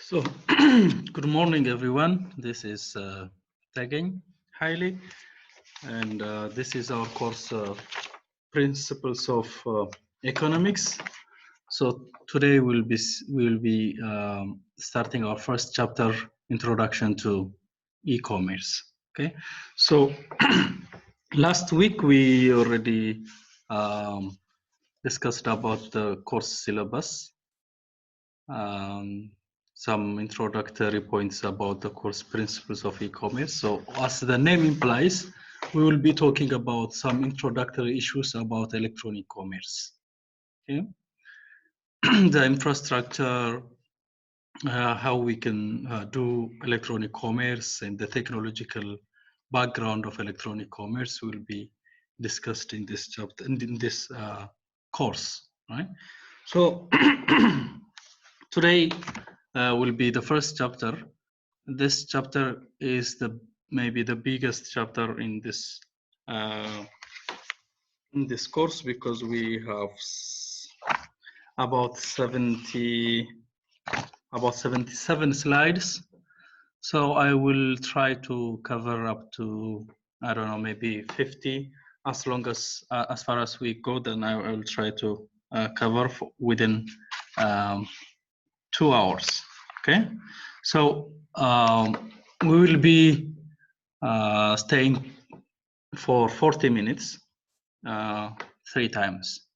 So, good morning, everyone. This is Tagging Highly, and this is our course Principles of Economics. So today we'll be starting our first chapter, Introduction to E-commerce. Okay. So last week we already discussed about the course syllabus. Some introductory points about the course principles of e-commerce. So as the name implies, we will be talking about some introductory issues about electronic commerce. Okay. The infrastructure, how we can do electronic commerce, and the technological background of electronic commerce will be discussed in this chapter and in this course, right? So today will be the first chapter. This chapter is maybe the biggest chapter in this course, because we have about 77 slides. So I will try to cover up to, I don't know, maybe 50. As far as we go, then I will try to cover within 2 hours. Okay, so we will be staying for 40 minutes 3 times.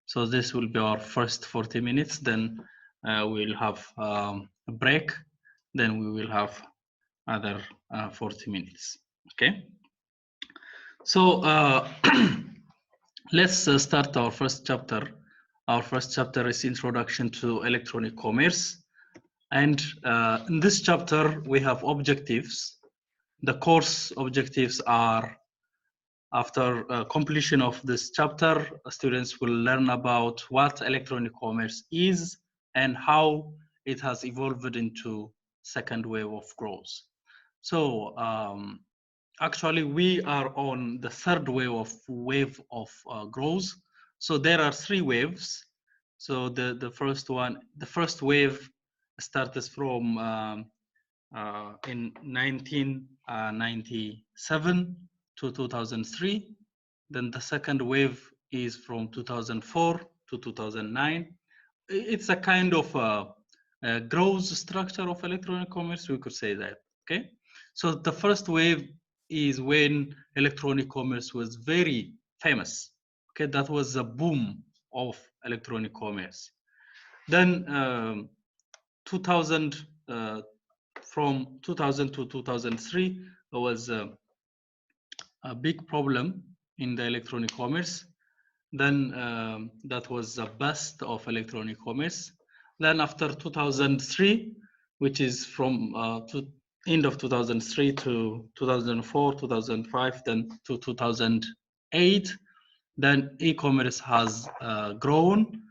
So this will be our first 40 minutes, then we'll have a break, then we will have other 40 minutes. Okay, so let's start our first chapter. Our first chapter is Introduction to Electronic Commerce. And in this chapter, we have objectives. The course objectives are, after completion of this chapter, students will learn about what electronic commerce is and how it has evolved into second wave of growth. So actually, we are on the third wave of growth. So there are 3 waves. So the first wave started from in 1997 to 2003. Then the second wave is from 2004 to 2009. It's a kind of a growth structure of electronic commerce, we could say that. Okay, so the first wave is when electronic commerce was very famous. Okay, that was a boom of electronic commerce. Then 2000 from 2000 to 2003, there was a big problem in the electronic commerce. Then that was the bust of electronic commerce. Then after 2003, which is from to end of 2003 to 2004, 2005, then to 2008, then e-commerce has grown,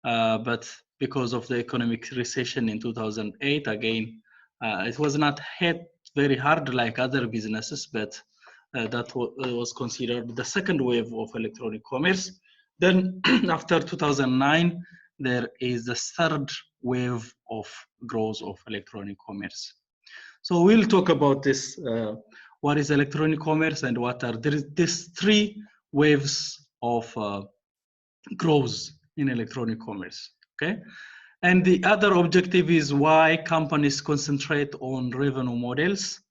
but because of the economic recession in 2008, again, it was not hit very hard like other businesses, but that was considered the second wave of electronic commerce. Then after 2009, there is the third wave of growth of electronic commerce. So we'll talk about this, what is electronic commerce and what are these 3 waves of growth in electronic commerce. Okay, and the other objective is why companies concentrate on revenue models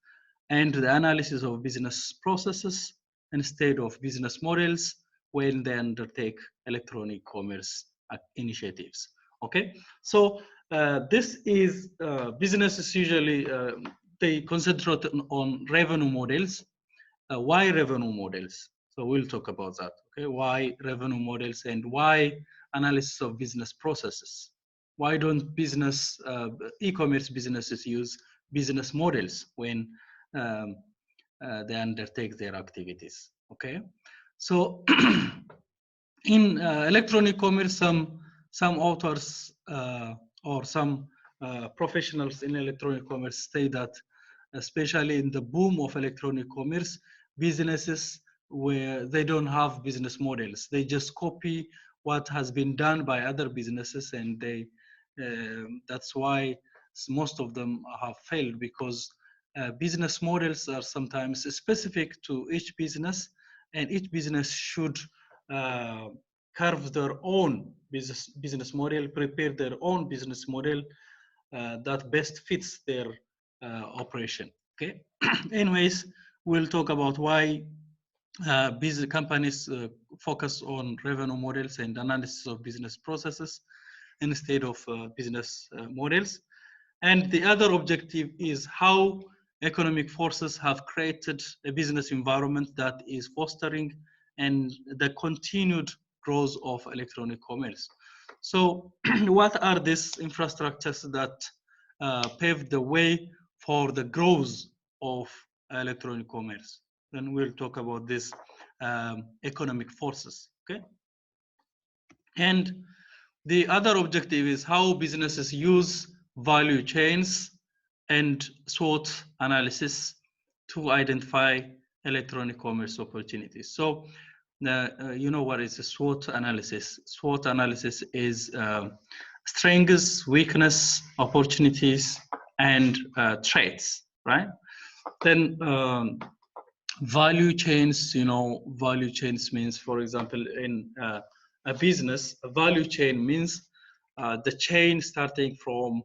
and the analysis of business processes instead of business models when they undertake electronic commerce initiatives. Okay, so this is businesses usually they concentrate on revenue models. Why revenue models? So we'll talk about that. Okay, why revenue models and why analysis of business processes? Why don't e-commerce businesses use business models when they undertake their activities? Okay, so in electronic commerce, some authors or some professionals in electronic commerce say that, especially in the boom of electronic commerce, businesses where they don't have business models, they just copy what has been done by other businesses, and they that's why most of them have failed because business models are sometimes specific to each business, and each business should carve their own business model, prepare their own business model that best fits their operation. Okay. Anyways, we'll talk about why business companies focus on revenue models and analysis of business processes instead of business models. And the other objective is how economic forces have created a business environment that is fostering and the continued growth of electronic commerce. So what are these infrastructures that paved the way for the growth of electronic commerce? Then we'll talk about these economic forces, okay? And the other objective is how businesses use value chains and SWOT analysis to identify electronic commerce opportunities. So, you know what is a SWOT analysis? SWOT analysis is strengths, weakness, opportunities, and threats, right? Then value chains, you know, value chains means, for example, in a business, a value chain means the chain starting from,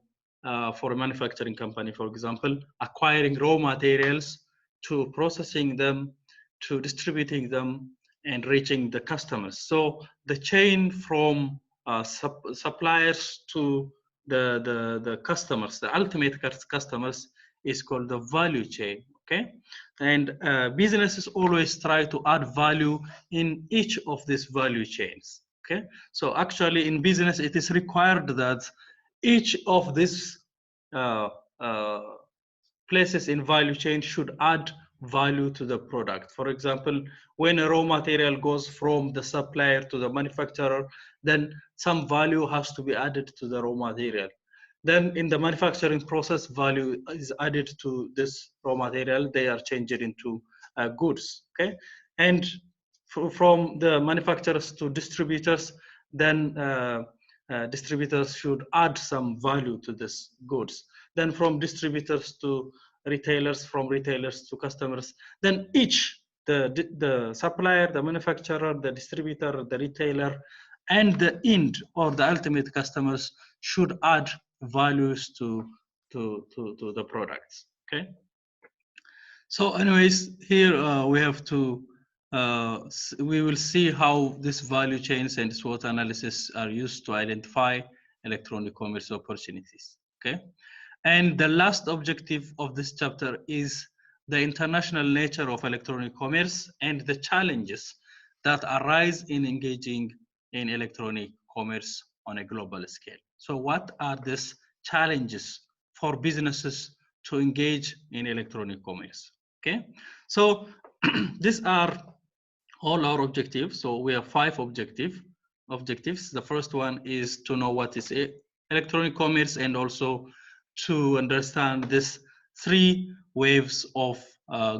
for a manufacturing company, for example, acquiring raw materials to processing them, to distributing them, and reaching the customers. So the chain from suppliers to the customers, the ultimate customers, is called the value chain, okay? And businesses always try to add value in each of these value chains, okay? So actually in business, it is required that each of these places in value chain should add value to the product. For example, when a raw material goes from the supplier to the manufacturer, then some value has to be added to the raw material. Then in the manufacturing process, value is added to this raw material. They are changed into goods, okay? And from the manufacturers to distributors, then distributors should add some value to this goods. Then from distributors to retailers, from retailers to customers, then each, the supplier, the manufacturer, the distributor, the retailer, and the end or the ultimate customers should add values to the products, okay? So anyways, here we have to, we will see how these value chains and SWOT analysis are used to identify electronic commerce opportunities, okay? And the last objective of this chapter is the international nature of electronic commerce and the challenges that arise in engaging in electronic commerce on a global scale. So what are these challenges for businesses to engage in electronic commerce? Okay, so these are all our objectives. So we have 5 objectives. The first one is to know what is electronic commerce and also to understand this 3 waves of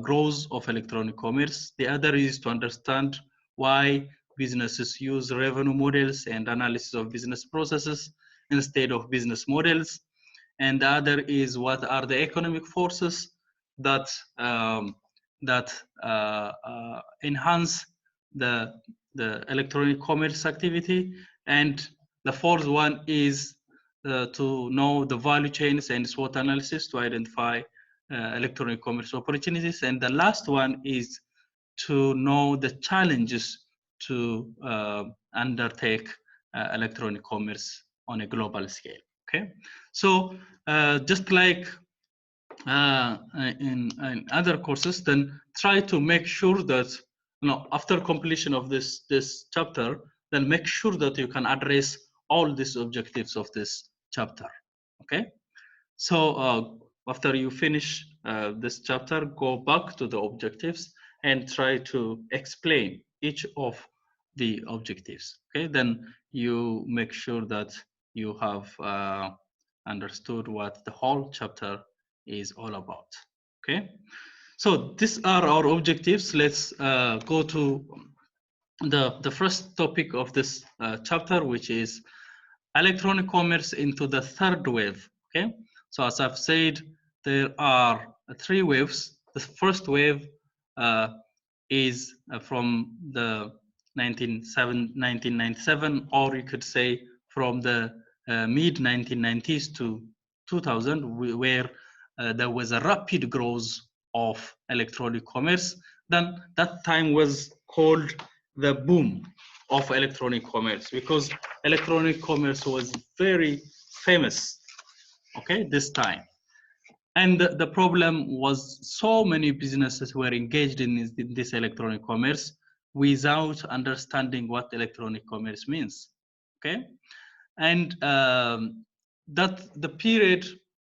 growth of electronic commerce. The other is to understand why businesses use revenue models and analysis of business processes instead of business models. And the other is what are the economic forces that enhance the electronic commerce activity. And the fourth one is to know the value chains and SWOT analysis to identify electronic commerce opportunities. And the last one is to know the challenges to undertake electronic commerce on a global scale. Okay, so just like in other courses, then try to make sure that, you know, after completion of this chapter, then make sure that you can address all these objectives of this chapter. Okay, so after you finish this chapter, go back to the objectives and try to explain each of the objectives. Okay, then you make sure that you have understood what the whole chapter is all about. Okay, so these are our objectives. Let's go to the first topic of this chapter, which is electronic commerce into the third wave. Okay, So as I've said, there are three waves. The first wave is from the 1997, or you could say from the mid 1990s to 2000, where there was a rapid growth of electronic commerce. Then that time was called the boom of electronic commerce, because electronic commerce was very famous, okay, this time. And the problem was so many businesses were engaged in this electronic commerce without understanding what electronic commerce means, okay? And that the period,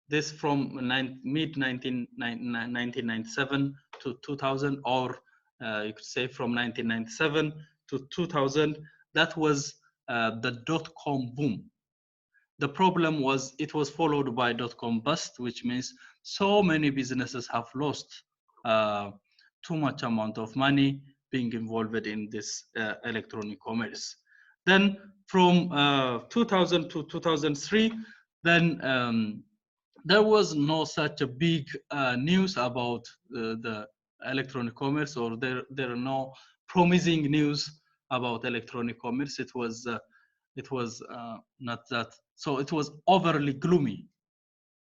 this from mid 1997 to 2000, or you could say from 1997 to 2000, that was the dot-com boom. The problem was it was followed by dot-com bust, which means so many businesses have lost too much amount of money being involved in this electronic commerce. Then from 2000 to 2003, then there was no such a big news about the electronic commerce, or there are no promising news about electronic commerce. It was not that, so it was overly gloomy.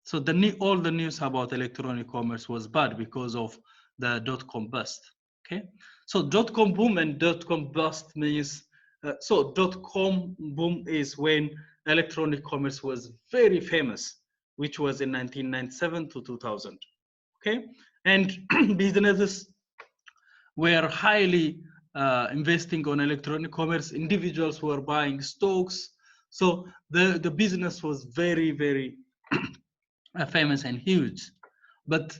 So all the news about electronic commerce was bad because of the dot-com bust. Okay, so dot-com boom and dot-com bust means so dot-com boom is when electronic commerce was very famous, which was in 1997 to 2000. Okay, and businesses were highly investing on electronic commerce. Individuals were buying stocks. So the business was very, very famous and huge. But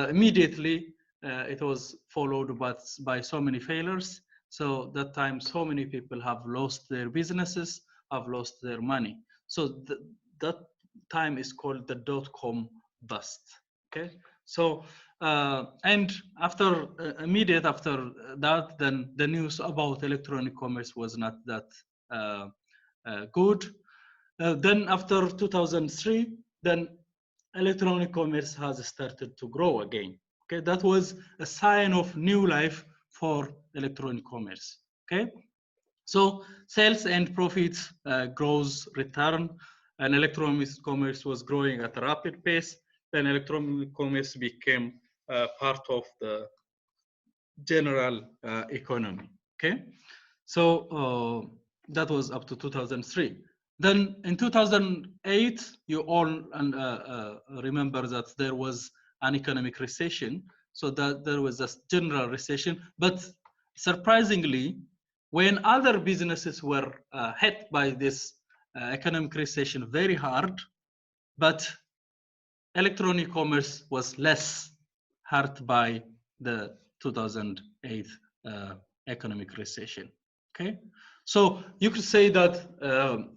immediately it was followed by so many failures. So that time, so many people have lost their businesses, have lost their money. So that time is called the dot-com bust. Okay, so and after immediate after that, then the news about electronic commerce was not that good. Then after 2003, then electronic commerce has started to grow again. Okay, that was a sign of new life for electronic commerce. Okay, so sales and profits grows return, and electronic commerce was growing at a rapid pace. Then electronic commerce became part of the general economy. Okay, so that was up to 2003. Then in 2008, you all remember that there was an economic recession. So that there was a general recession, but surprisingly, when other businesses were hit by this economic recession very hard, but electronic commerce was less hurt by the 2008 economic recession. Okay, so you could say that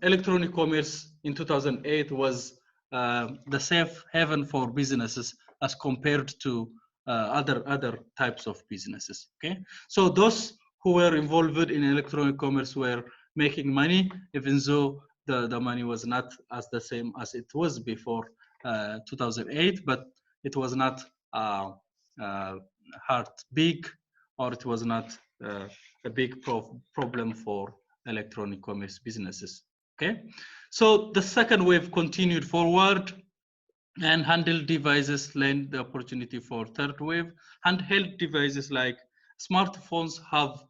electronic commerce in 2008 was the safe haven for businesses as compared to other types of businesses. Okay, so those who were involved in electronic commerce were making money, even though the money was not as the same as it was before 2008, but it was not hard big, or it was not a big problem for electronic commerce businesses. Okay, so the second wave continued forward, and handheld devices lend the opportunity for third wave. Handheld devices like smartphones have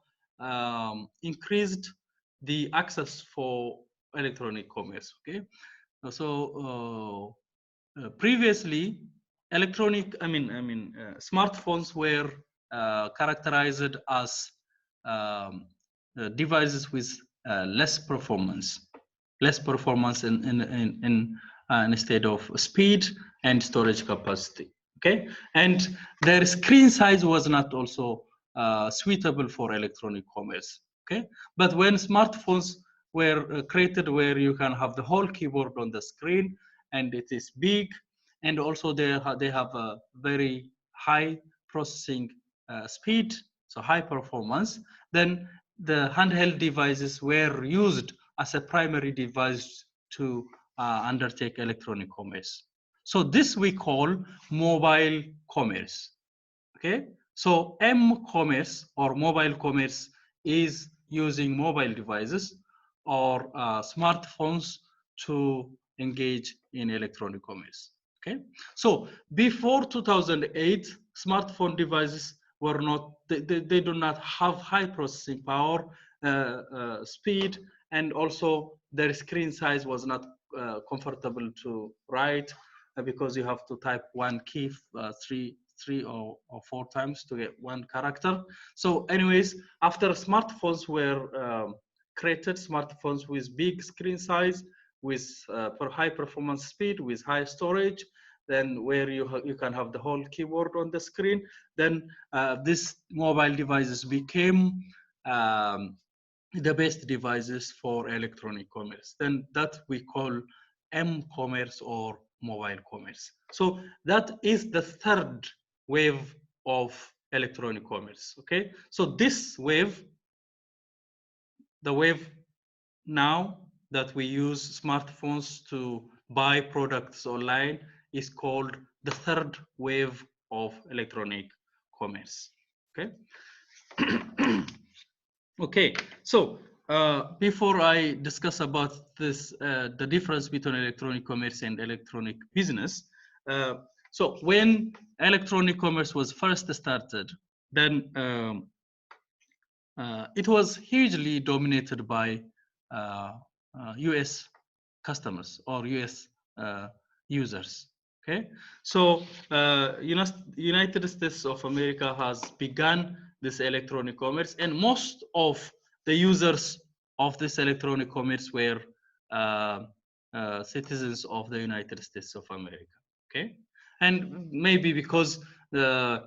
increased the access for electronic commerce. Okay, so previously, smartphones were characterized as devices with less performance instead of speed and storage capacity. Okay, and their screen size was not also suitable for electronic commerce. Okay, but when smartphones were created, where you can have the whole keyboard on the screen, and it is big, and also they have a very high processing speed, so high performance, then the handheld devices were used as a primary device to undertake electronic commerce. So this we call mobile commerce. Okay, so m-commerce or mobile commerce is using mobile devices or smartphones to engage in electronic commerce. Okay, so before 2008, smartphone devices were not, they do not have high processing power, speed, and also their screen size was not comfortable to write because you have to type one key three or four times to get one character. So anyways, after smartphones were created, smartphones with big screen size, with for high performance speed, with high storage, then where you can have the whole keyboard on the screen, then these mobile devices became the best devices for electronic commerce. Then that we call m-commerce or mobile commerce. So that is the third wave of electronic commerce. Okay, so this wave, the wave now that we use smartphones to buy products online, is called the third wave of electronic commerce. Okay. Okay, so before I discuss about this, the difference between electronic commerce and electronic business, so when electronic commerce was first started, then it was hugely dominated by US customers or US users. Okay, so United States of America has begun this electronic commerce, and most of the users of this electronic commerce were citizens of the United States of America. Okay, and maybe because the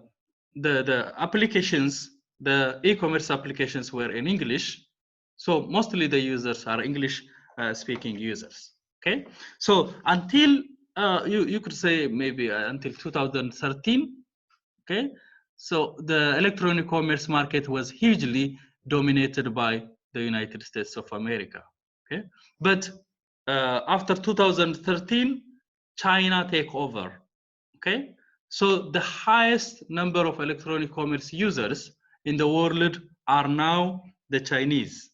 applications, the e-commerce applications were in English, so mostly the users are English speaking users. Okay, so until you could say maybe until 2013. Okay, so the electronic commerce market was hugely dominated by the United States of America. Okay, but after 2013, China take over. Okay, so the highest number of electronic commerce users in the world are now the Chinese.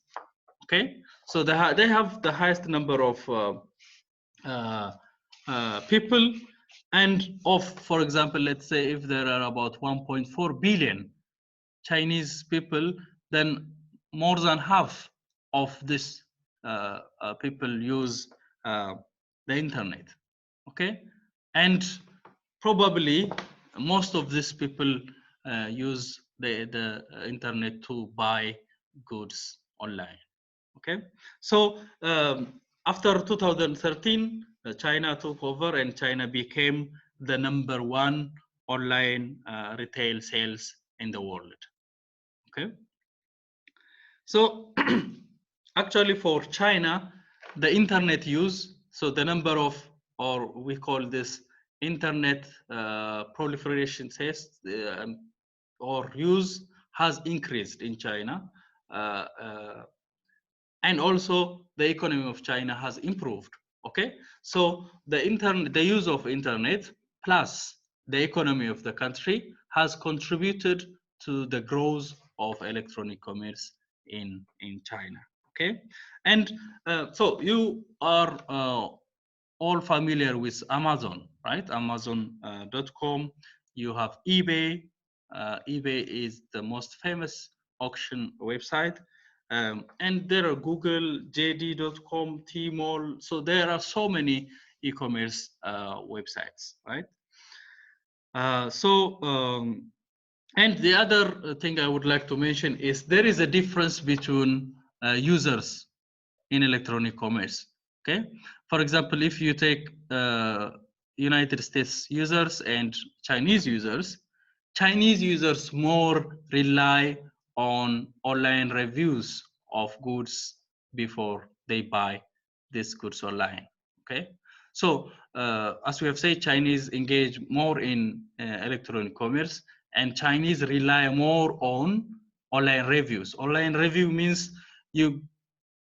Okay, so they have the highest number of people, and of, for example, let's say if there are about 1.4 billion Chinese people, then more than half of this people use the internet. Okay, and probably most of these people use the internet to buy goods online. Okay, so after 2013, China took over, and China became the #1 online retail sales in the world. Okay, so actually for China, the internet use, so the number of, or we call this internet proliferation test or use, has increased in China. And also the economy of China has improved. Okay, so the use of internet plus the economy of the country has contributed to the growth of electronic commerce in China. Okay, and so you are all familiar with Amazon, right? Amazon.com. You have eBay. eBay is the most famous auction website. And there are Google, JD.com, Tmall. So there are so many e-commerce websites, right? And the other thing I would like to mention is there is a difference between users in electronic commerce. Okay, for example, if you take United States users and Chinese users more rely on online reviews of goods before they buy these goods online. Okay, so as we have said, Chinese engage more in electronic commerce, and Chinese rely more on online reviews. Online review means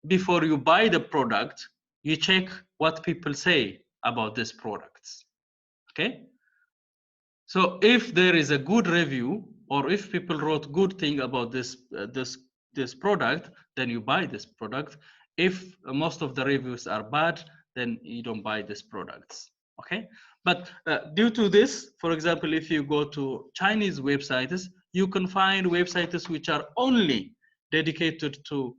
before you buy the product, you check what people say about these products. Okay. So if there is a good review, or if people wrote good thing about this product, then you buy this product. If most of the reviews are bad, then you don't buy these products. Okay, but due to this, for example, if you go to Chinese websites, you can find websites which are only dedicated to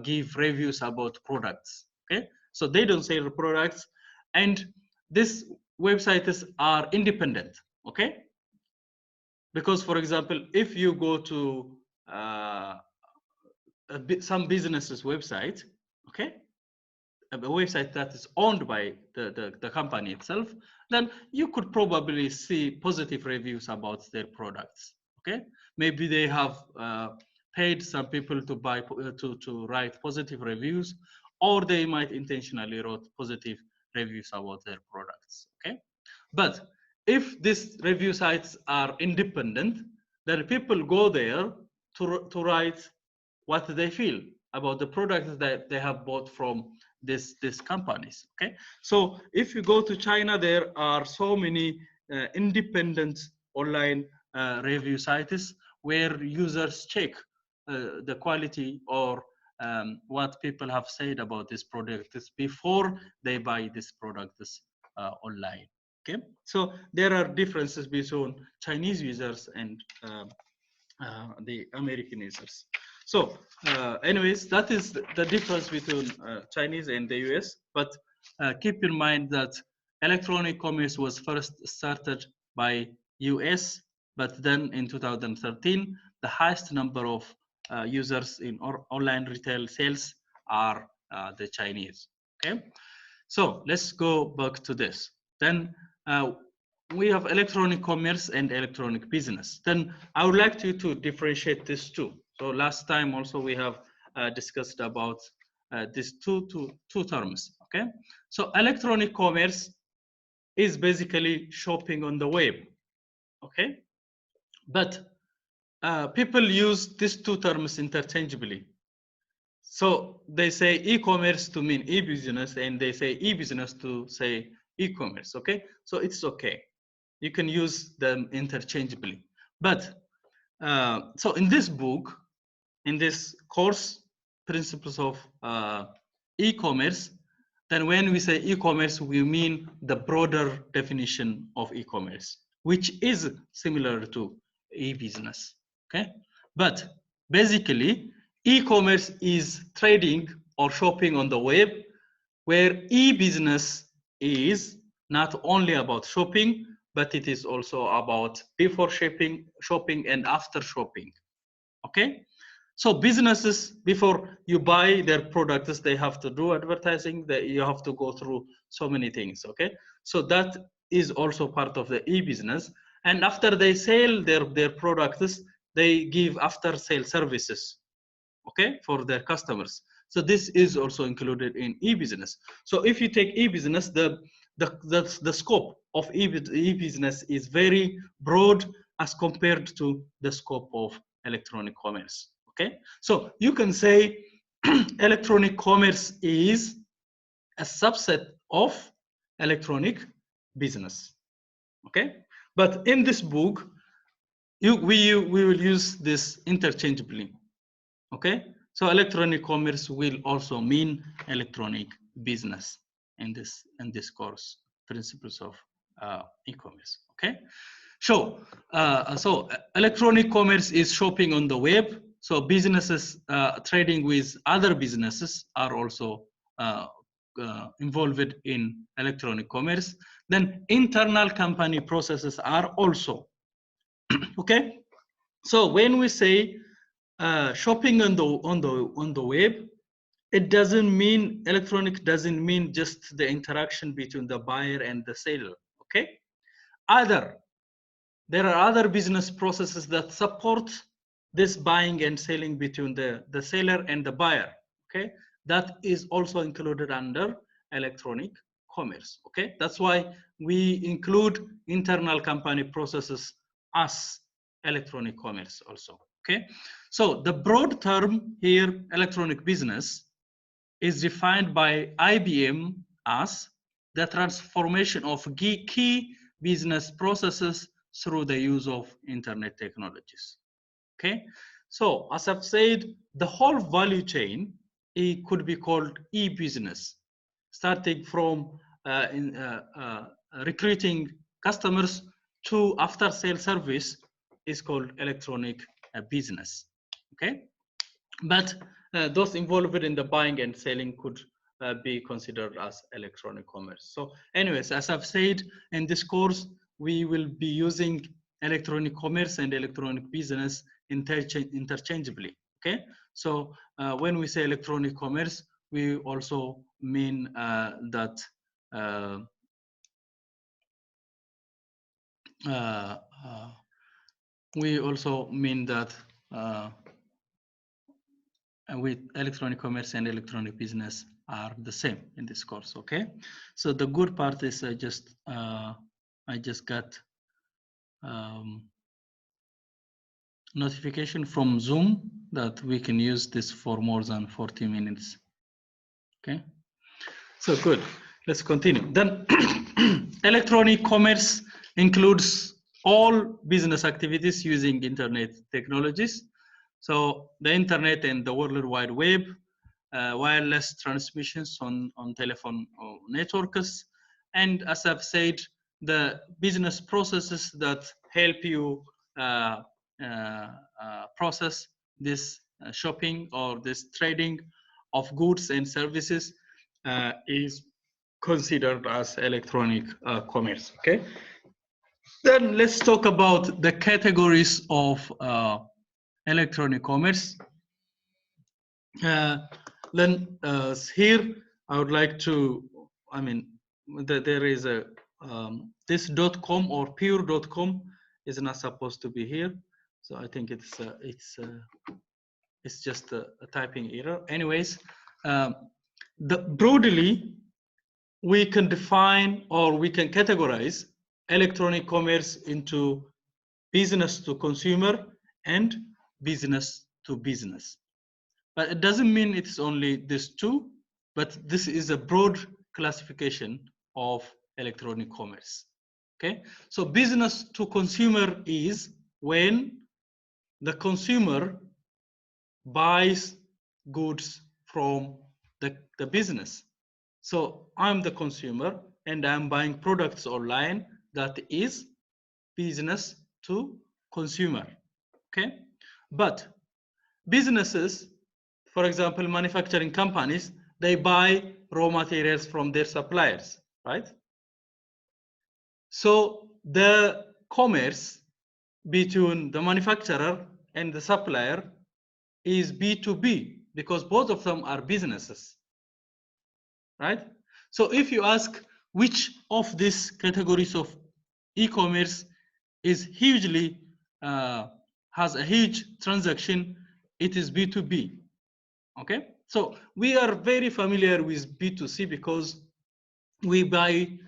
give reviews about products. Okay, so they don't sell products, and these websites are independent. Okay, because for example, if you go to some businesses website, okay, a website that is owned by the company itself, then you could probably see positive reviews about their products. Okay, maybe they have paid some people to buy to write positive reviews, or they might intentionally write positive reviews about their products. Okay, but if these review sites are independent, then people go there to write what they feel about the products that they have bought from these companies. Okay, so if you go to China, there are so many independent online review sites where users check the quality or what people have said about this product before they buy this product online. Okay, so there are differences between Chinese users and the American users. So anyways, that is the difference between Chinese and the US. But keep in mind that electronic commerce was first started by US, but then in 2013, the highest number of users in online retail sales are the Chinese. Okay, so let's go back to this. Then we have electronic commerce and electronic business. Then I would like you to differentiate these two. So last time also we have discussed about these two terms. Okay, so electronic commerce is basically shopping on the web. Okay, but people use these two terms interchangeably. So they say e-commerce to mean e-business, and they say e-business to say e-commerce. Okay, so it's okay. You can use them interchangeably. But so in this book, in this course, Principles of e-commerce, then when we say e-commerce, we mean the broader definition of e-commerce, which is similar to e-business. Okay, but basically, e-commerce is trading or shopping on the web, where e-business is not only about shopping, but it is also about before shopping and after shopping. Okay, so businesses, before you buy their products, they have to do advertising, you have to go through so many things. Okay, so that is also part of the e-business. And after they sell their products, they give after sale services, okay, for their customers. So this is also included in e-business. So if you take e-business, the scope of e-business is very broad as compared to the scope of electronic commerce. Okay, so you can say electronic commerce is a subset of electronic business. Okay, but in this book, we will use this interchangeably. Okay, so electronic commerce will also mean electronic business in this course, Principles of e-commerce. Okay, so electronic commerce is shopping on the web. So businesses trading with other businesses are also involved in electronic commerce. Then internal company processes are also okay. So when we say shopping on the web, it doesn't mean electronic doesn't mean just the interaction between the buyer and the seller. Okay, there are other business processes that support this buying and selling between the seller and the buyer. Okay, that is also included under electronic commerce. Okay, that's why we include internal company processes as electronic commerce also. Okay, so the broad term here, electronic business, is defined by IBM as the transformation of key business processes through the use of internet technologies. Okay, so as I've said, the whole value chain, it could be called e-business, starting from recruiting customers to after-sale service is called electronic business. Okay, but those involved in the buying and selling could be considered as electronic commerce. So anyways, as I've said, in this course, we will be using electronic commerce and electronic business interchangeably, okay? So when we say electronic commerce, we also mean that with electronic commerce and electronic business are the same in this course, okay? So the good part is I just got notification from Zoom that we can use this for more than 40 minutes, okay? So good, let's continue. Then electronic commerce includes all business activities using internet technologies. So the internet and the World Wide Web, wireless transmissions on telephone networks, and as I've said, the business processes that help you process this shopping or this trading of goods and services is considered as electronic commerce, okay? Then let's talk about the categories of electronic commerce. Then here I would like to, there is a this .com or pure.com is not supposed to be here, so I think it's just a typing error. Anyways, broadly we can define or we can categorize electronic commerce into business to consumer and business to business. But it doesn't mean it's only these two, but this is a broad classification of electronic commerce. Okay, so business to consumer is when the consumer buys goods from the business. So I'm the consumer and I'm buying products online. That is business to consumer. Okay, but businesses, for example, manufacturing companies, they buy raw materials from their suppliers, right? So the commerce between the manufacturer and the supplier is B2B because both of them are businesses, right? So if you ask which of these categories of e-commerce is hugely has a huge transaction, it is B2B. Okay, so we are very familiar with B2C because we buy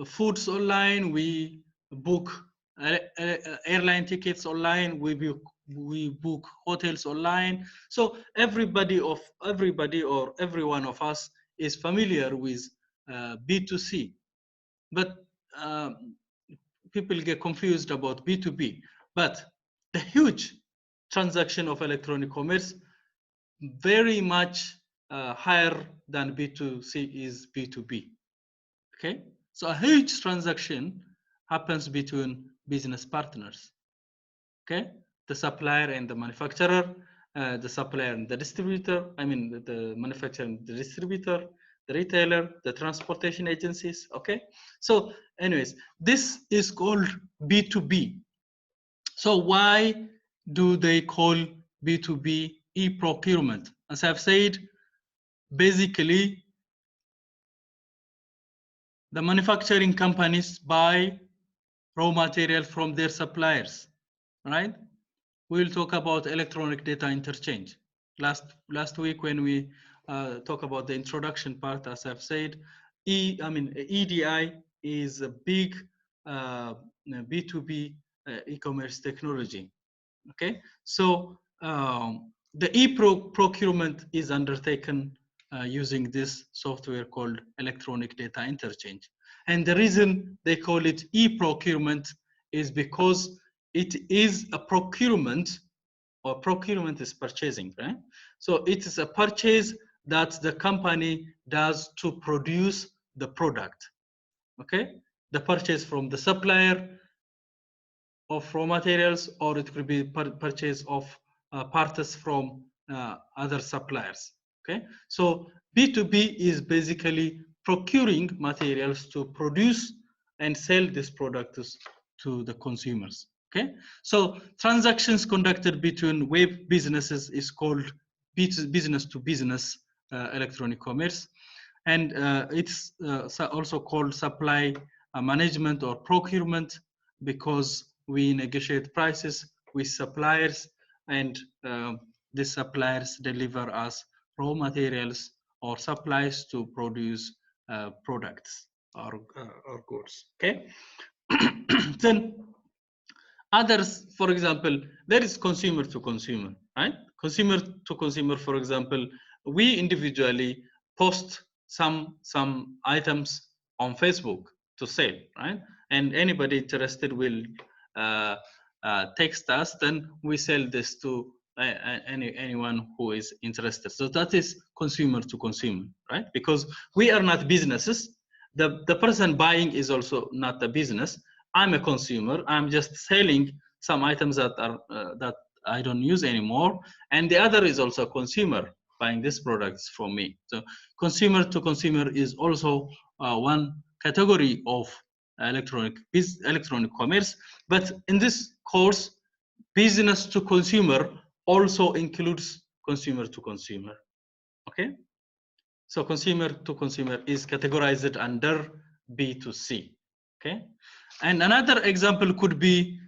foods online, we book airline tickets online, we book hotels online. So everybody or every one of us is familiar with B2C, but people get confused about B2B. But the huge transaction of electronic commerce very much higher than B2C is B2B. Okay, so a huge transaction happens between business partners. Okay, the supplier and the manufacturer, the supplier and the distributor, the manufacturer and the distributor, the retailer, the transportation agencies. Okay, so anyways, this is called B2B. So why do they call B2B e-procurement? As I've said, basically the manufacturing companies buy raw material from their suppliers, right? We'll talk about electronic data interchange. Last week when we talk about the introduction part, as I've said, EDI is a big B2B e-commerce technology. Okay, so the e-procurement is undertaken using this software called electronic data interchange. And the reason they call it e-procurement is because it is a procurement, or procurement is purchasing, right? So it is a purchase that the company does to produce the product, okay? The purchase from the supplier of raw materials, or it could be purchase of parts from other suppliers, okay? So B2B is basically procuring materials to produce and sell these products to the consumers, okay? So transactions conducted between web businesses is called business to business electronic commerce, and it's also called supply management or procurement, because we negotiate prices with suppliers, and the suppliers deliver us raw materials or supplies to produce products or goods, okay? Then others, for example, there is consumer to consumer, right? Consumer to consumer, for example, we individually post some items on Facebook to sell, right? And anybody interested will uh, text us, then we sell this to anyone who is interested. So that is consumer to consumer, right? Because we are not businesses. The person buying is also not a business. I'm a consumer. I'm just selling some items that are that I don't use anymore, and the other is also a consumer buying these products from me. So consumer to consumer is also one category of electronic commerce. But in this course, business to consumer also includes consumer to consumer. Okay, so consumer to consumer is categorized under B2C. Okay, and another example could be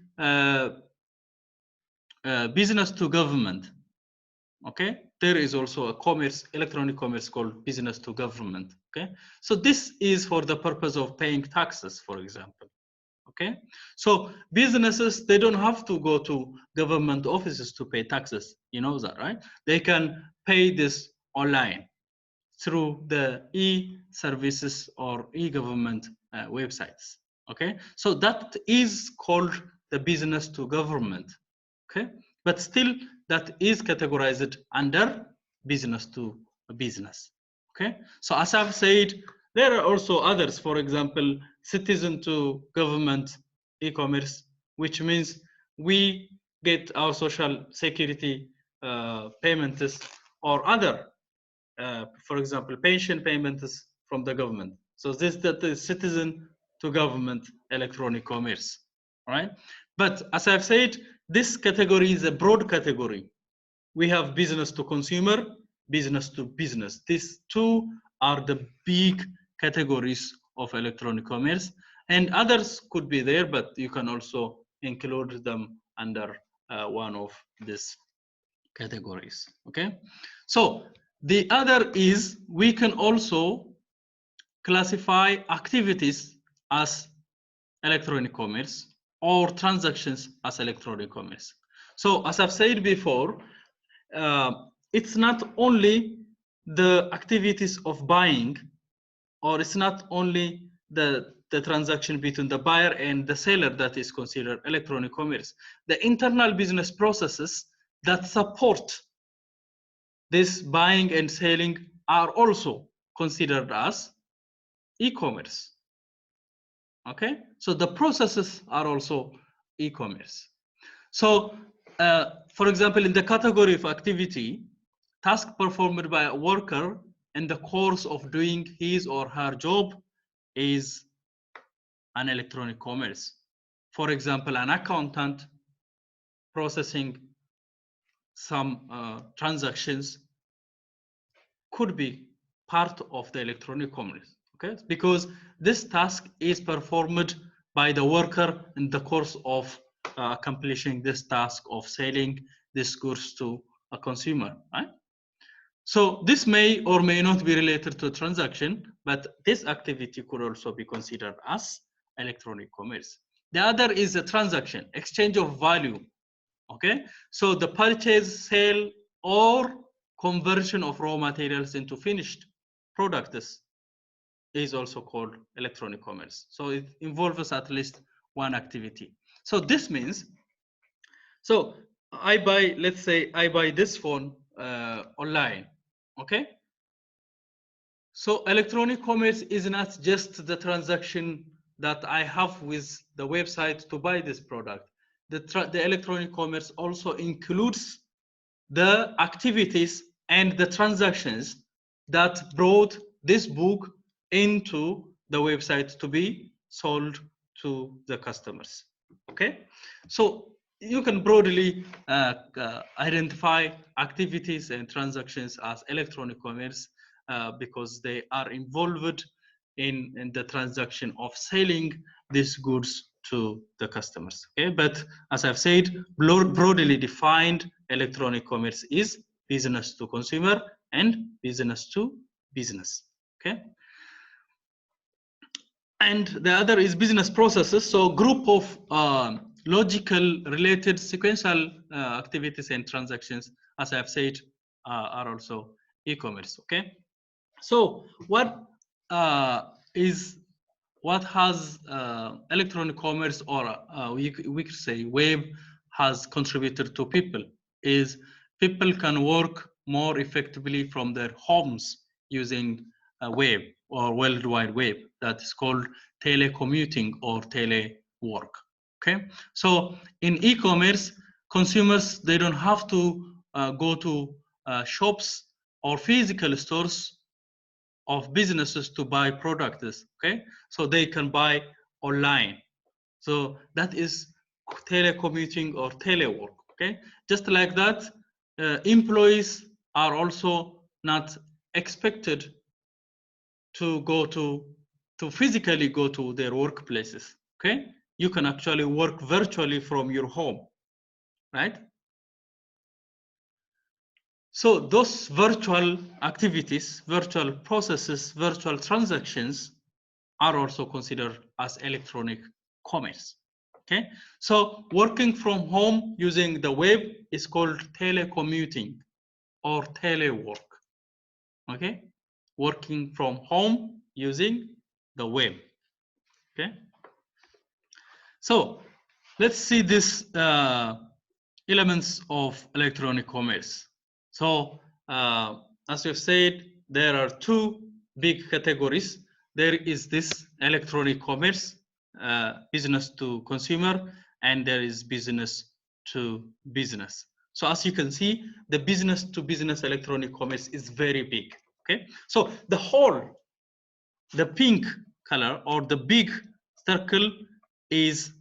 business to government. Okay, there is also a electronic commerce called business to government. Okay, so this is for the purpose of paying taxes, for example. Okay, so businesses, they don't have to go to government offices to pay taxes. You know that, right? They can pay this online through the e-services or e-government websites. Okay, so that is called the business to government. Okay, but still that is categorized under business to business. Okay, so as I've said, there are also others. For example, citizen to government e-commerce, which means we get our social security payments or other for example, pension payments from the government. So this that is citizen to government electronic commerce, right? But as I've said, this category is a broad category. We have business to consumer, business to business. These two are the big categories of electronic commerce, and others could be there, but you can also include them under one of these categories. Okay, so the other is we can also classify activities as electronic commerce or transactions as electronic commerce. So as I've said before, it's not only the activities of buying, or it's not only the transaction between the buyer and the seller that is considered electronic commerce. The internal business processes that support this buying and selling are also considered as e-commerce. Okay, so the processes are also e-commerce. So for example, in the category of activity, task performed by a worker in the course of doing his or her job is an electronic commerce. For example, an accountant processing some transactions could be part of the electronic commerce, okay? Because this task is performed by the worker in the course of accomplishing this task of selling this goods to a consumer, right? So this may or may not be related to a transaction, but this activity could also be considered as electronic commerce. The other is a transaction, exchange of value, okay? So the purchase, sale, or conversion of raw materials into finished products is also called electronic commerce. So it involves at least one activity. So this means, so I buy, let's say I buy this phone online, okay? So electronic commerce is not just the transaction that I have with the website to buy this product. The electronic commerce also includes the activities and the transactions that brought this book into the website to be sold to the customers. Okay, so you can broadly identify activities and transactions as electronic commerce because they are involved in the transaction of selling these goods to the customers. Okay, but as I've said, broadly defined, electronic commerce is business to consumer and business to business. Okay, and the other is business processes. So group of logical related sequential activities and transactions, as I have said, are also e-commerce. Okay, so what has electronic commerce, or we could say web, has contributed to people is people can work more effectively from their homes using a web or World Wide Web. That is called telecommuting or telework. Okay, so in e-commerce, consumers, they don't have to go to shops or physical stores of businesses to buy products. Okay, so they can buy online. So that is telecommuting or telework. Okay, just like that, employees are also not expected to go to physically go to their workplaces. Okay, you can actually work virtually from your home, right? So those virtual activities, virtual processes, virtual transactions are also considered as electronic commerce. Okay, so working from home using the web is called telecommuting or telework. Okay, working from home using the web. Okay, so let's see this elements of electronic commerce. So as we've said, there are two big categories. There is this electronic commerce, business to consumer, and there is business to business. So as you can see, the business to business electronic commerce is very big. Okay, so the pink color or the big circle is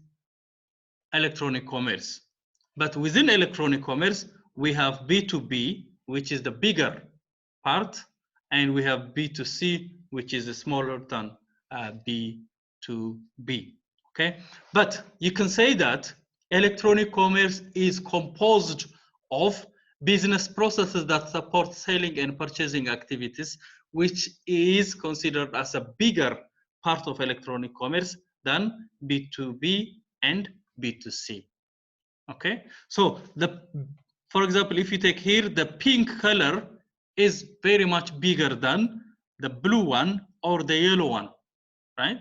electronic commerce. But within electronic commerce, we have B2B, which is the bigger part, and we have B2C, which is smaller than B2B. Okay, but you can say that electronic commerce is composed of business processes that support selling and purchasing activities, which is considered as a bigger part of electronic commerce than B2B and B2C. Okay, so for example, if you take here, the pink color is very much bigger than the blue one or the yellow one, right?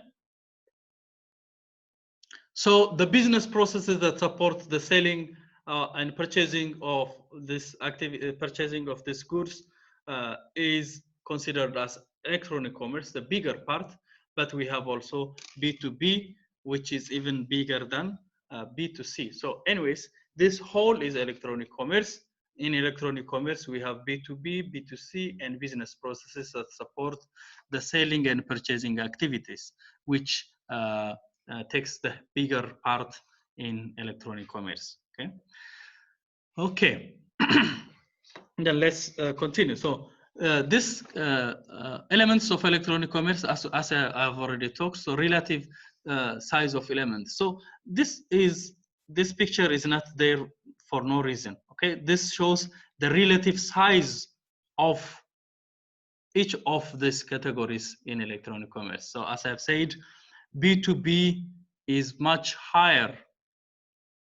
So the business processes that support the selling and purchasing of this activity, purchasing of these goods is considered as electronic commerce, the bigger part. But we have also B2B, which is even bigger than B2C. So anyways, this whole is electronic commerce. In electronic commerce, we have B2B, B2C, and business processes that support the selling and purchasing activities, which takes the bigger part in electronic commerce. Okay. Okay. Then let's continue. So this elements of electronic commerce, as I've already talked, so relative size of elements. So this picture is not there for no reason. Okay, this shows the relative size of each of these categories in electronic commerce. So as I've said, B2B is much higher,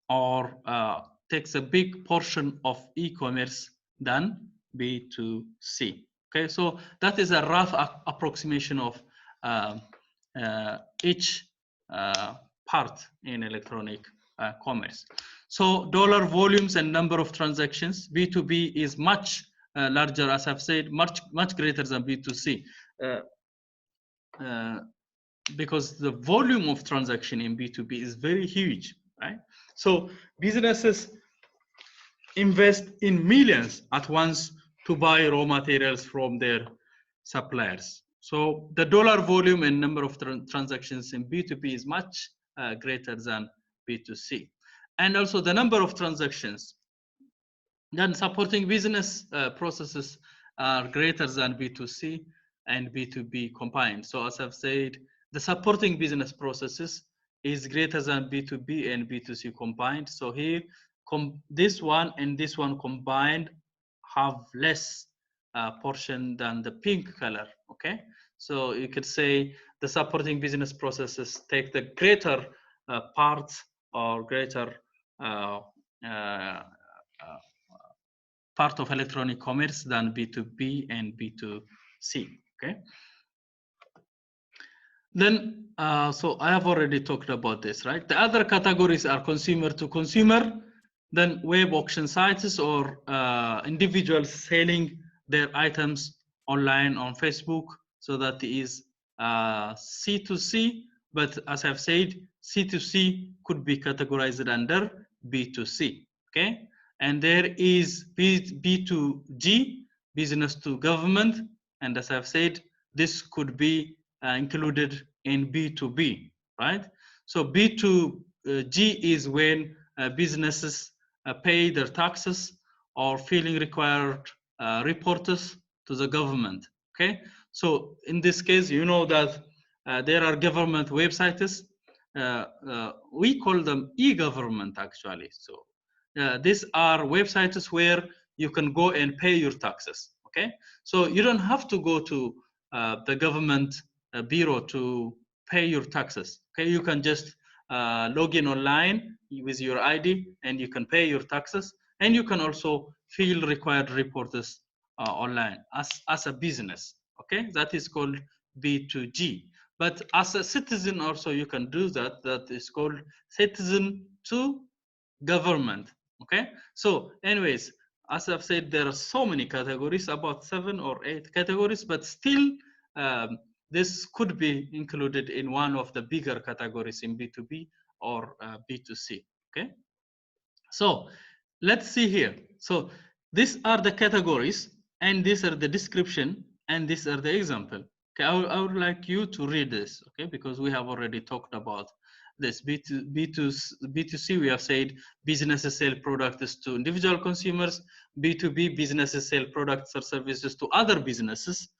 or takes a big portion of e-commerce than B2C. Okay, so that is a rough approximation of each part in electronic commerce. So dollar volumes and number of transactions, B2B is much larger, as I've said, much greater than B2C. Because the volume of transaction in B2B is very huge, right? So businesses invest in millions at once to buy raw materials from their suppliers. So the dollar volume and number of transactions in B2B is much greater than B2C. And also the number of transactions then supporting business processes are greater than B2C and B2B combined. So as I've said, the supporting business processes is greater than B2B and B2C combined. So here, this one and this one combined have less portion than the pink color, okay? So you could say the supporting business processes take the greater part or greater part of electronic commerce than B2B and B2C, okay? Then, so I have already talked about this, right? The other categories are consumer to consumer, then web auction sites or individuals selling their items online on Facebook. So that is C2C, but as I've said, C2C could be categorized under B2C, okay? And there is B2G, business to government, and as I've said, this could be included in B2B, right? So B2G is when businesses pay their taxes or filing required reports to the government, okay? So in this case, you know that there are government websites. We call them e-government actually. So these are websites where you can go and pay your taxes, okay? So you don't have to go to the government bureau to pay your taxes, okay? You can just log in online with your ID and you can pay your taxes, and you can also fill required reports online as a business, okay? That is called B2G. But as a citizen also you can do that. That is called citizen to government, okay? So anyways, as I've said, there are so many categories, about 7 or 8 categories, but still this could be included in one of the bigger categories in B2B or B2C, okay? So let's see here. So these are the categories, and these are the description, and these are the example. Okay, I would like you to read this, okay, because we have already talked about this. B2C, we have said businesses sell products to individual consumers. B2B, businesses sell products or services to other businesses.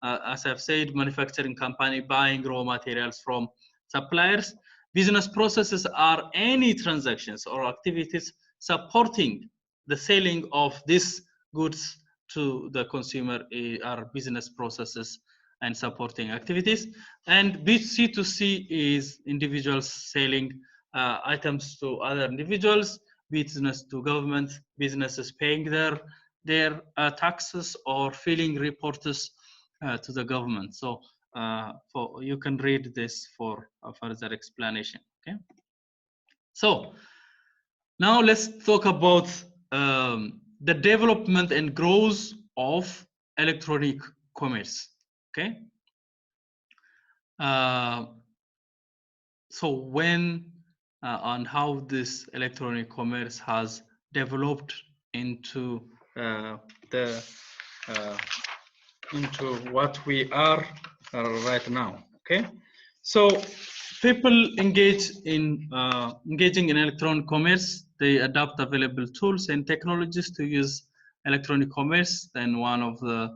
As I've said, manufacturing company buying raw materials from suppliers. Business processes are any transactions or activities supporting the selling of these goods to the consumer are business processes and supporting activities. And B2C is individuals selling items to other individuals, business to government, businesses paying their taxes or filing reports to the government. So you can read this for further explanation, okay? So now let's talk about the development and growth of electronic commerce, okay? So when and how this electronic commerce has developed into into what we are right now, okay? So people engaging in electronic commerce, they adopt available tools and technologies to use electronic commerce. Then one of the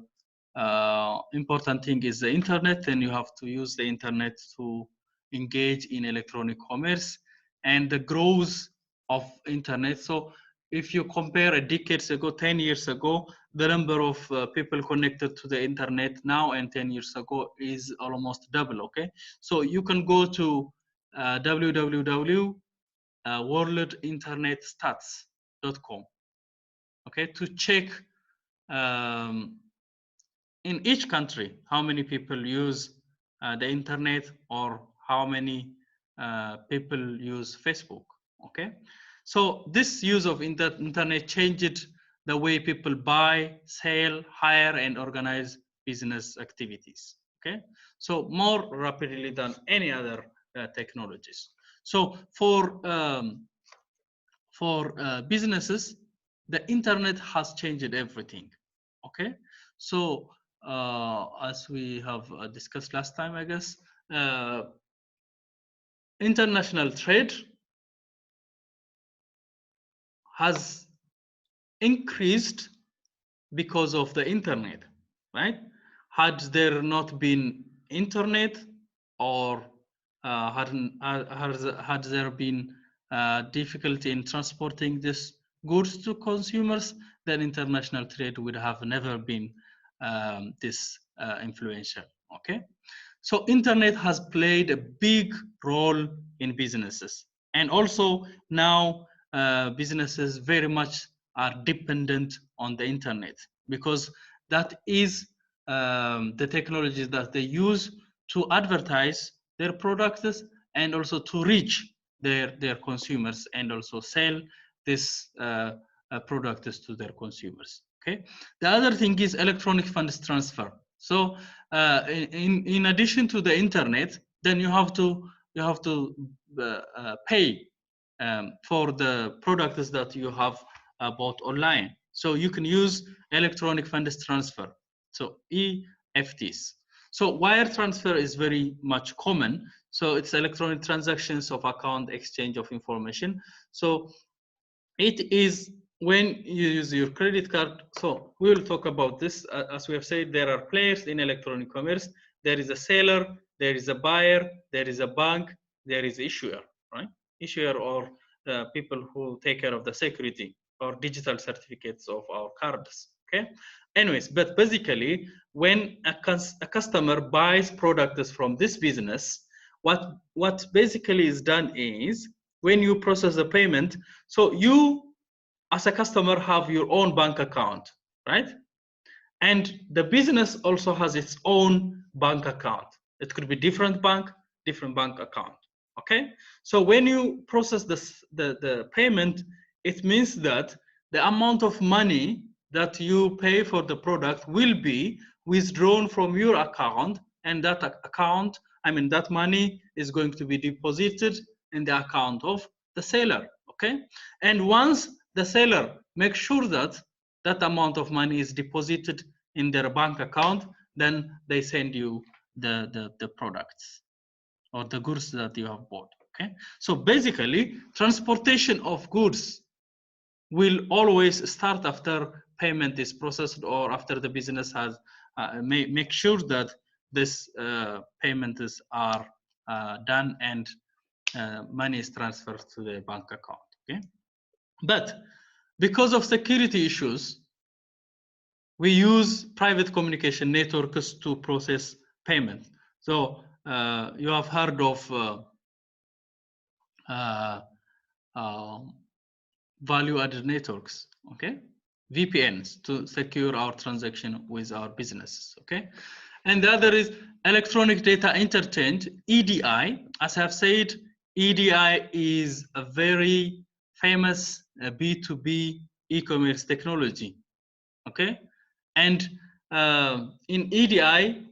important thing is the internet, and you have to use the internet to engage in electronic commerce and the growth of internet. So if you compare a decades ago, 10 years ago, the number of people connected to the internet now and 10 years ago is almost double, okay? So you can go to www.worldinternetstats.com, okay, to check in each country how many people use the internet, or how many people use Facebook. Okay, so this use of internet changed the way people buy, sell, hire, and organize business activities. Okay, so more rapidly than any other technologies. So for businesses, the internet has changed everything. Okay, so as we have discussed last time, I guess, international trade has increased because of the internet, right? Had there not been internet, or had there been difficulty in transporting this goods to consumers, then international trade would have never been this influential. Okay, so internet has played a big role in businesses, and also now businesses very much are dependent on the internet, because that is the technologies that they use to advertise their products and also to reach their consumers, and also sell this products to their consumers. Okay, the other thing is electronic funds transfer. So in addition to the internet, then you have to pay for the products that you have bought online. So you can use electronic funds transfer, so EFTs. So wire transfer is very much common. So it's electronic transactions of account exchange of information. So it is when you use your credit card. So we will talk about this. As we have said, there are players in electronic commerce. There is a seller, there is a buyer, there is a bank, there is issuer, right? Issuer, or people who take care of the security or digital certificates of our cards. Okay. Anyways, but basically, when a customer buys products from this business, what basically is done is, when you process the payment, so you as a customer have your own bank account, right? And the business also has its own bank account. It could be different bank account. Okay, so when you process the payment, it means that the amount of money that you pay for the product will be withdrawn from your account, and that account, I mean, that money is going to be deposited in the account of the seller. Okay, and once the seller makes sure that that amount of money is deposited in their bank account, then they send you the products or the goods that you have bought. Okay, so basically, transportation of goods will always start after payment is processed, or after the business has make sure that this payments are done, and money is transferred to the bank account. Okay, but because of security issues, we use private communication networks to process payment. So you have heard of value-added networks, okay? VPNs to secure our transaction with our businesses, okay? And the other is electronic data interchange, EDI. As I've said, EDI is a very famous B2B e-commerce technology, okay? And in EDI,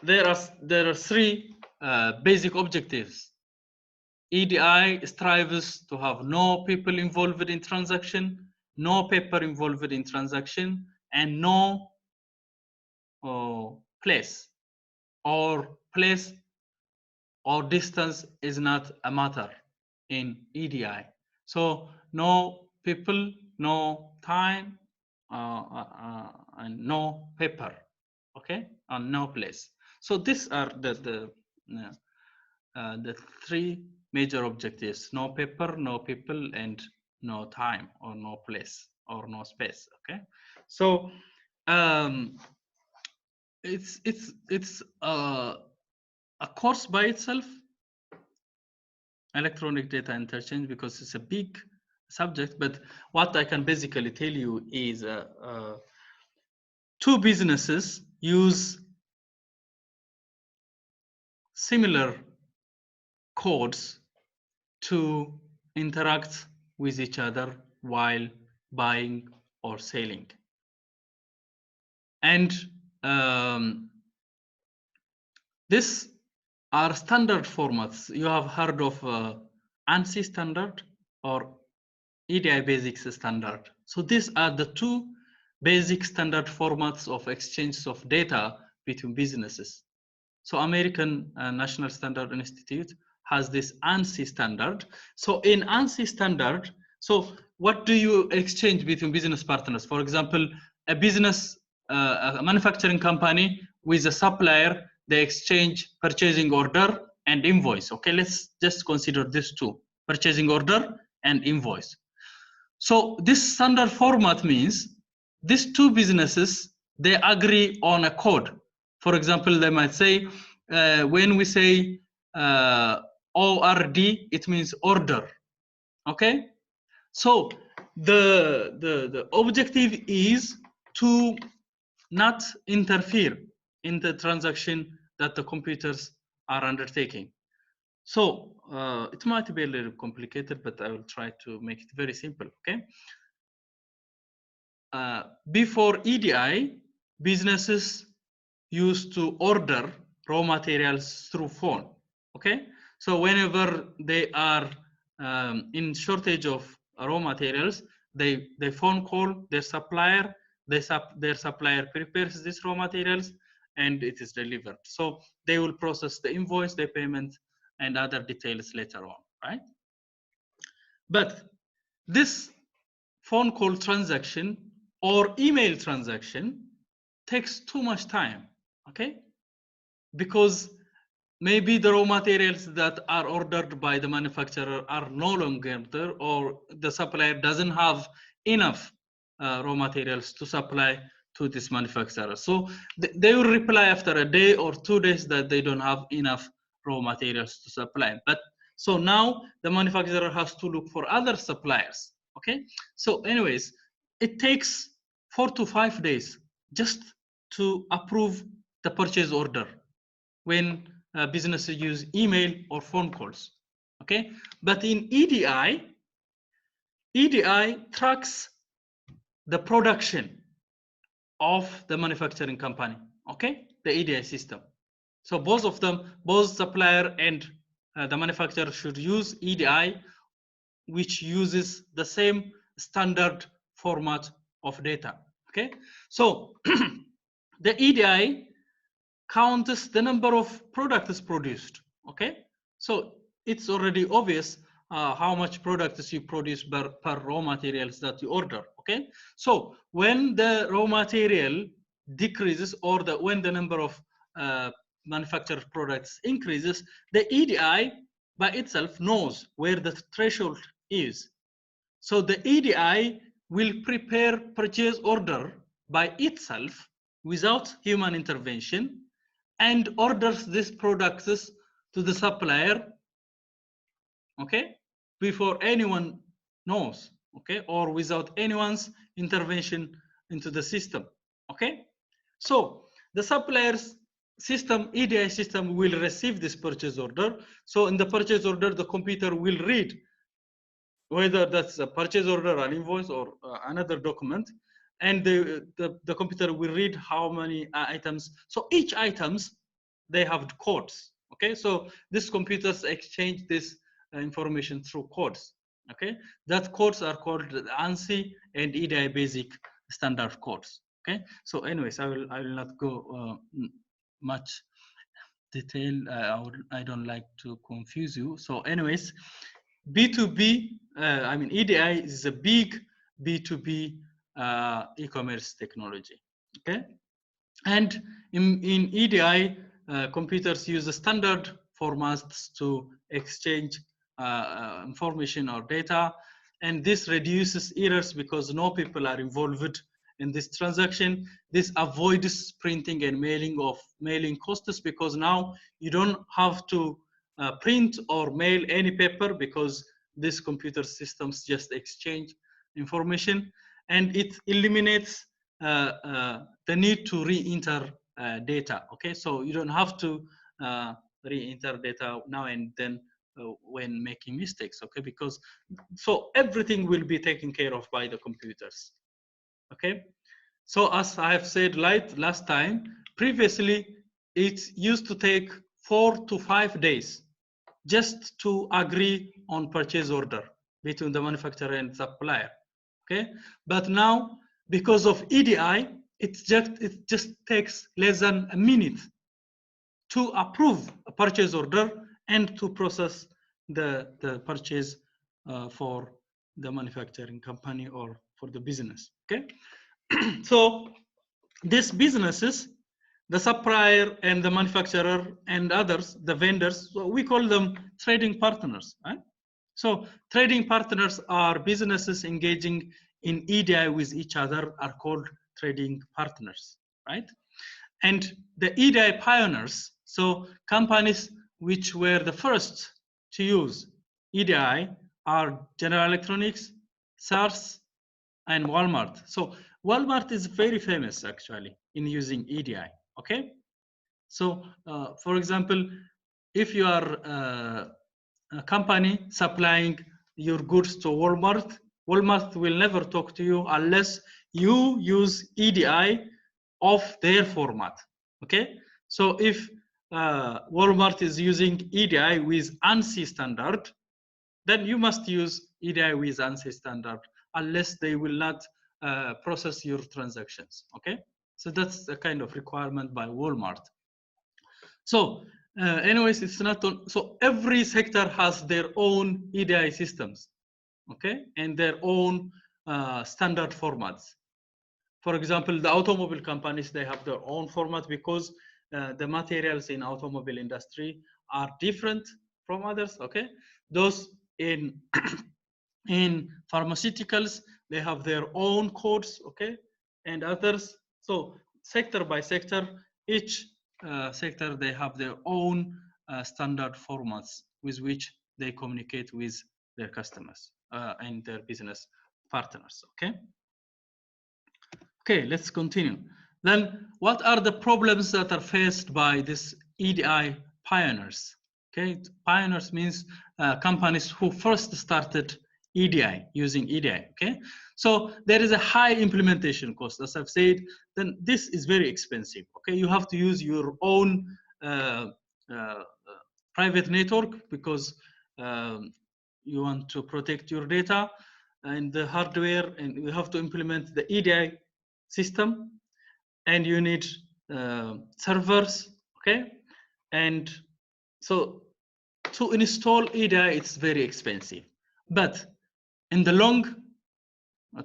there are three basic objectives. EDI strives to have no people involved in transaction, no paper involved in transaction, and no place or distance is not a matter in EDI. So no people, no time, and no paper, okay, and no place. So these are the three major objectives: no paper, no people, and no time, or no place, or no space. Okay, so it's a course by itself, electronic data interchange, because it's a big subject. But what I can basically tell you is two businesses use similar codes to interact with each other while buying or selling. And these are standard formats. You have heard of ANSI standard or EDI basics standard. So these are the two basic standard formats of exchange of data between businesses. So American National Standard Institute has this ANSI standard. So in ANSI standard, so what do you exchange between business partners? For example, a business, a manufacturing company with a supplier, they exchange purchasing order and invoice. Okay, let's just consider these two, purchasing order and invoice. So this standard format means these two businesses, they agree on a code. For example, they might say, when we say ORD, it means order. Okay? So the objective is to not interfere in the transaction that the computers are undertaking. So it might be a little complicated, but I will try to make it very simple. Okay. Before EDI, businesses used to order raw materials through phone. Okay, so whenever they are in shortage of raw materials, they phone call their supplier. Their supplier prepares these raw materials and it is delivered. So they will process the invoice, the payment, and other details later on, right? But this phone call transaction or email transaction takes too much time, okay? Because maybe the raw materials that are ordered by the manufacturer are no longer there, or the supplier doesn't have enough raw materials to supply to this manufacturer. So they will reply after a day or 2 days that they don't have enough raw materials to supply. But so now the manufacturer has to look for other suppliers. Okay. So anyways, it takes 4 to 5 days just to approve the purchase order when businesses use email or phone calls. Okay. But in EDI tracks the production of the manufacturing company. Okay. The EDI system. So both of them, both supplier and the manufacturer should use EDI, which uses the same standard format of data. Okay, so the EDI counts the number of products produced. Okay, so it's already obvious how much products you produce per raw materials that you order. Okay, so when the raw material decreases or when the number of manufactured products increases, the EDI by itself knows where the threshold is. So the EDI will prepare purchase order by itself without human intervention and orders these products to the supplier, okay, before anyone knows, okay, or without anyone's intervention into the system, okay. So the supplier's system, EDI system, will receive this purchase order. So in the purchase order, the computer will read whether that's a purchase order, an invoice, or another document, and the computer will read how many items. So each items, they have codes. Okay, so these computers exchange this information through codes. Okay, that codes are called ANSI and EDI basic standard codes. Okay, so anyways, I will not go much detail. I don't like to confuse you. So anyways, B2B, I mean, EDI is a big B2B e-commerce technology, okay? And in EDI, computers use the standard formats to exchange information or data, and this reduces errors because no people are involved in this transaction. This avoids printing and mailing costs because now you don't have to print or mail any paper because these computer systems just exchange information, and it eliminates the need to re-enter data. Okay, so you don't have to re-enter data now and then when making mistakes, okay? Because so everything will be taken care of by the computers, okay? So as I have said last time, previously it used to take 4 to 5 days just to agree on purchase order between the manufacturer and supplier, okay? But now, because of EDI, it just takes less than a minute to approve a purchase order and to process the purchase for the manufacturing company or for the business, okay? So these businesses, the supplier and the manufacturer and others, the vendors, so we call them trading partners, right? So trading partners are businesses engaging in EDI with each other are called trading partners, right? And the EDI pioneers, so companies which were the first to use EDI are General Electronics, SARS, and Walmart. So Walmart is very famous actually in using EDI, okay? So for example, if you are a company supplying your goods to Walmart, Walmart will never talk to you unless you use EDI of their format, okay? So if Walmart is using EDI with ANSI standard, then you must use EDI with ANSI standard unless they will not process your transactions, okay? So that's a kind of requirement by Walmart. So anyways, it's not on, so every sector has their own EDI systems, okay? And their own standard formats. For example, the automobile companies, they have their own format because the materials in automobile industry are different from others, okay? Those in in pharmaceuticals, they have their own codes, okay? And others, so sector by sector, each sector, they have their own standard formats with which they communicate with their customers and their business partners, okay? Okay, let's continue. Then what are the problems that are faced by this EDI pioneers? Okay, pioneers means companies who first started EDI, using EDI, okay? So there is a high implementation cost, as I've said, then this is very expensive, okay? You have to use your own private network because you want to protect your data and the hardware, and you have to implement the EDI system, and you need servers, okay? And so to install EDI, it's very expensive. But in the long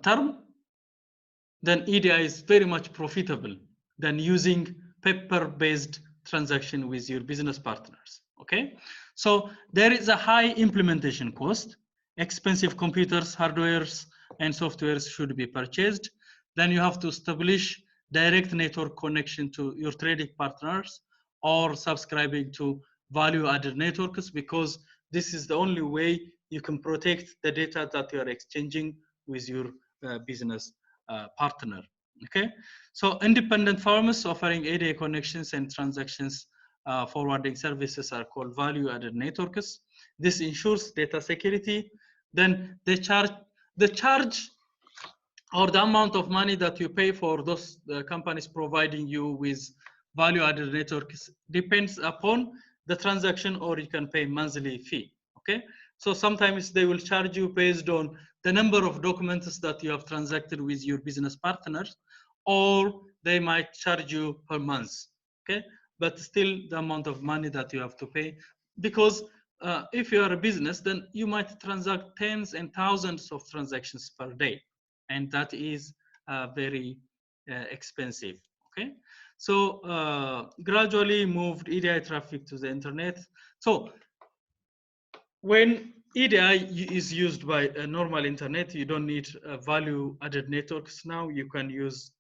term, then EDI is very much profitable than using paper-based transaction with your business partners, okay? So there is a high implementation cost. Expensive computers, hardwares, and softwares should be purchased. Then you have to establish direct network connection to your trading partners or subscribing to value-added networks, because this is the only way you can protect the data that you are exchanging with your business partner, okay? So independent firms offering ADA connections and transactions forwarding services are called value-added networks. This ensures data security. Then the charge or the amount of money that you pay for those companies providing you with value-added networks depends upon the transaction, or you can pay monthly fee, okay? So sometimes they will charge you based on the number of documents that you have transacted with your business partners, or they might charge you per month, okay? But still the amount of money that you have to pay, because if you are a business, then you might transact tens and thousands of transactions per day, and that is very expensive, okay? So gradually moved EDI traffic to the internet. So when EDI is used by a normal internet, you don't need value-added networks now. You can use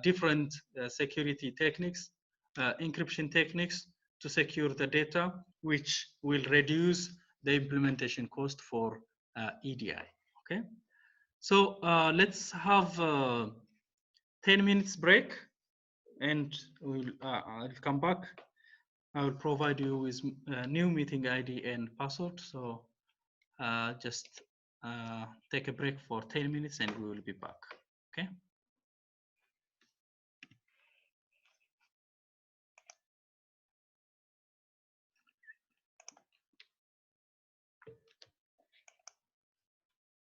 different security techniques, encryption techniques to secure the data, which will reduce the implementation cost for EDI, okay? So let's have 10 minutes break, and I'll come back. I will provide you with a new meeting ID and password. So just take a break for 10 minutes and we will be back. Okay.